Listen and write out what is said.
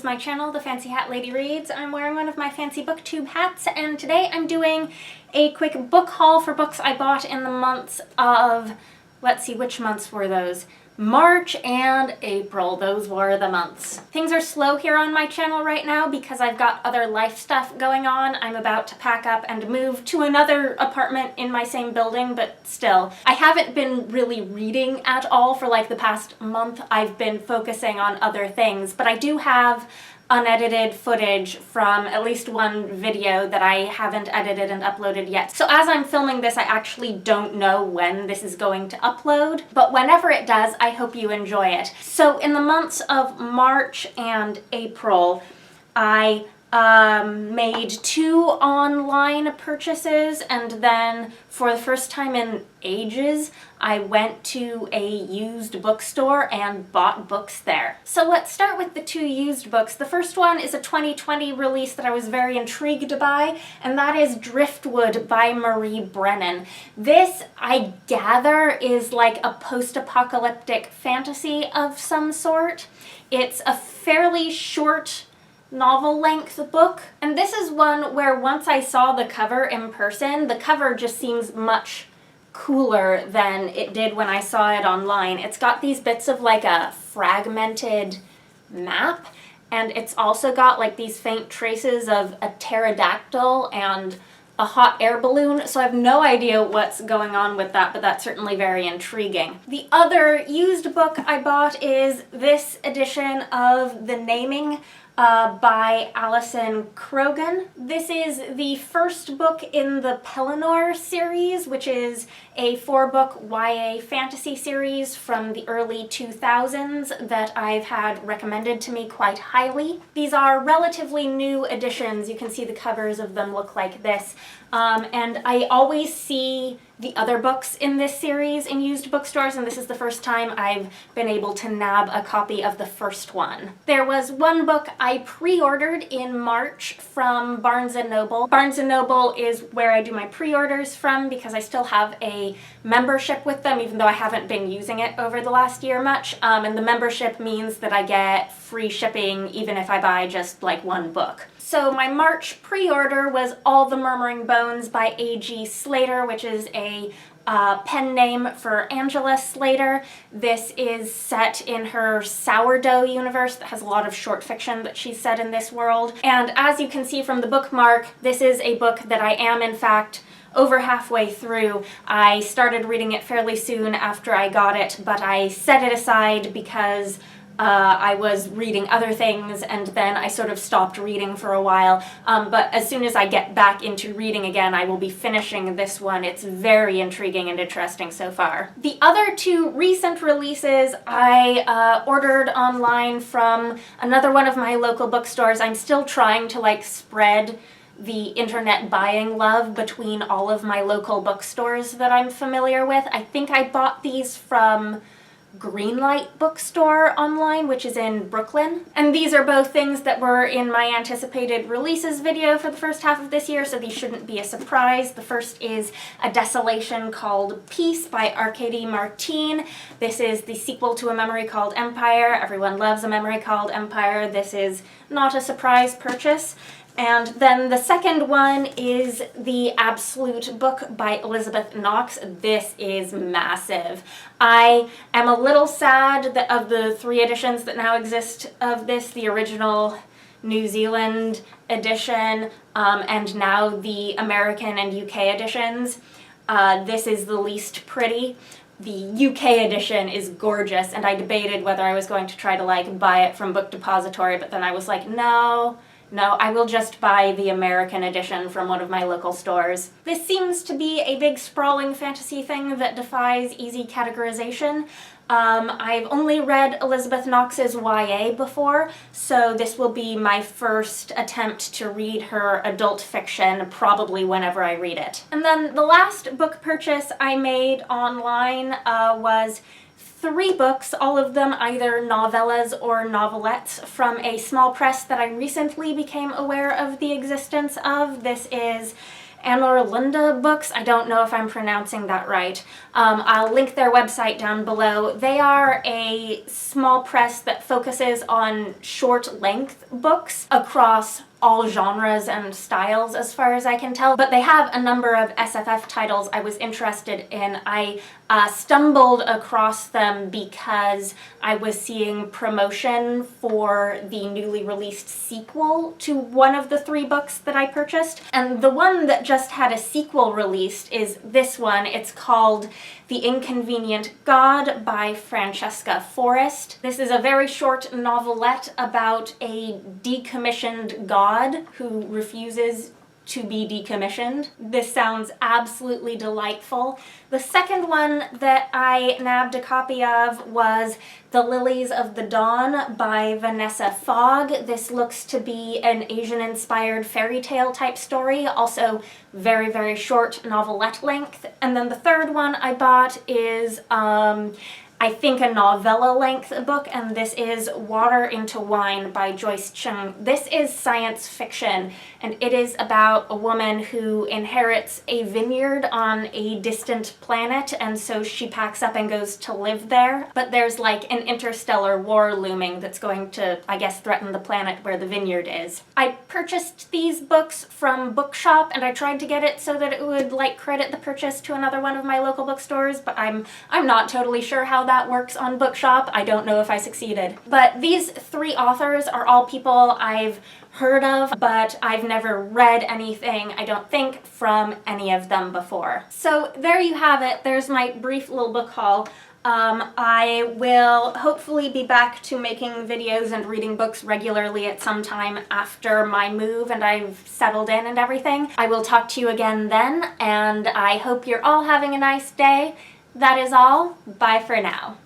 my channel, The Fancy Hat Lady Reads. I'm wearing one of my fancy booktube hats, and today I'm doing a quick book haul for books I bought in the months of, let's see, which months were those? March and April, those were the months. Things are slow here on my channel right now because I've got other life stuff going on. I'm about to pack up and move to another apartment in my same building, but still. I haven't been really reading at all for like the past month. I've been focusing on other things, but I do have unedited footage from at least one video that I haven't edited and uploaded yet. So as I'm filming this, I actually don't know when this is going to upload, but whenever it does, I hope you enjoy it. So in the months of March and April, I made 2 online purchases, and then for the first time in ages, I went to a used bookstore and bought books there. So let's start with the 2 used books. The first one is a 2020 release that I was very intrigued by, and that is Driftwood by Brennan. This, I gather, is like a post-apocalyptic fantasy of some sort. It's a fairly short novel-length book, and this is one where once I saw the cover in person, the cover just seems much cooler than it did when I saw it online. It's got these bits of like a fragmented map, and it's also got like these faint traces of a pterodactyl and a hot air balloon, so I have no idea what's going on with that, but that's certainly very intriguing. The other used book I bought is this edition of The Naming by Alison Croggon. This is the first book in the Pelennor series, which is a 4-book YA fantasy series from the early 2000s that I've had recommended to me quite highly. These are relatively new editions. You can see the covers of them look like this. And I always see the other books in this series in used bookstores, and this is the first time I've been able to nab a copy of the first one. There was one book I pre-ordered in March from Barnes & Noble. Barnes & Noble is where I do my pre-orders from because I still have a membership with them, even though I haven't been using it over the last year much. And the membership means that I get free shipping even if I buy just like one book. So my March pre-order was All the Murmuring Bones by A.G. Slatter, which is a pen name for Angela Slatter. This is set in her sourdough universe that has a lot of short fiction that she's set in this world. And as you can see from the bookmark, this is a book that I am in fact over halfway through. I started reading it fairly soon after I got it, but I set it aside because I was reading other things, and then I sort of stopped reading for a while. But as soon as I get back into reading again, I will be finishing this one. It's very intriguing and interesting so far. The other 2 recent releases I ordered online from another one of my local bookstores. I'm still trying to like spread the internet buying love between all of my local bookstores that I'm familiar with. I think I bought these from Greenlight bookstore online, which is in Brooklyn. And these are both things that were in my anticipated releases video for the first half of this year, so these shouldn't be a surprise. The first is a Desolation called Peace by Arkady Martine. This is the sequel to A Memory Called Empire. Everyone loves A Memory Called Empire. This is not a surprise purchase. And then the second one is The Absolute Book by Elizabeth Knox. This is massive. I am a little sad that of the 3 editions that now exist of this, the original New Zealand edition, and now the American and UK editions, this is the least pretty. The UK edition is gorgeous, and I debated whether I was going to try to like buy it from Book Depository, but then I was like, no, I will just buy the American edition from one of my local stores. This seems to be a big sprawling fantasy thing that defies easy categorization. I've only read Elizabeth Knox's YA before, so this will be my first attempt to read her adult fiction, probably whenever I read it. And then the last book purchase I made online was 3 books, all of them either novellas or novelettes, from a small press that I recently became aware of the existence of. This is Anorlunda Books. I don't know if I'm pronouncing that right. I'll link their website down below. They are a small press that focuses on short-length books across all genres and styles as far as I can tell, but they have a number of SFF titles I was interested in. I stumbled across them because I was seeing promotion for the newly released sequel to one of the 3 books that I purchased, and the one that just had a sequel released is this one. It's called The Inconvenient God by Francesca Forrest. This is a very short novelette about a decommissioned god who refuses to be decommissioned. This sounds absolutely delightful. The second one that I nabbed a copy of was The Lilies of the Dawn by Vanessa Fogg. This looks to be an Asian-inspired fairy tale type story, also very, very short novelette length. And then the third one I bought is I think a novella-length book, and this is Water into Wine by Joyce Chng. This is science fiction, and it is about a woman who inherits a vineyard on a distant planet, and so she packs up and goes to live there. But there's like an interstellar war looming that's going to, I guess, threaten the planet where the vineyard is. I purchased these books from Bookshop, and I tried to get it so that it would like credit the purchase to another one of my local bookstores, but I'm not totally sure how that works on Bookshop. I don't know if I succeeded. But these 3 authors are all people I've heard of, but I've never read anything, I don't think, from any of them before. So there you have it. There's my brief little book haul. I will hopefully be back to making videos and reading books regularly at some time after my move and I've settled in and everything. I will talk to you again then, and I hope you're all having a nice day. That is all. Bye for now.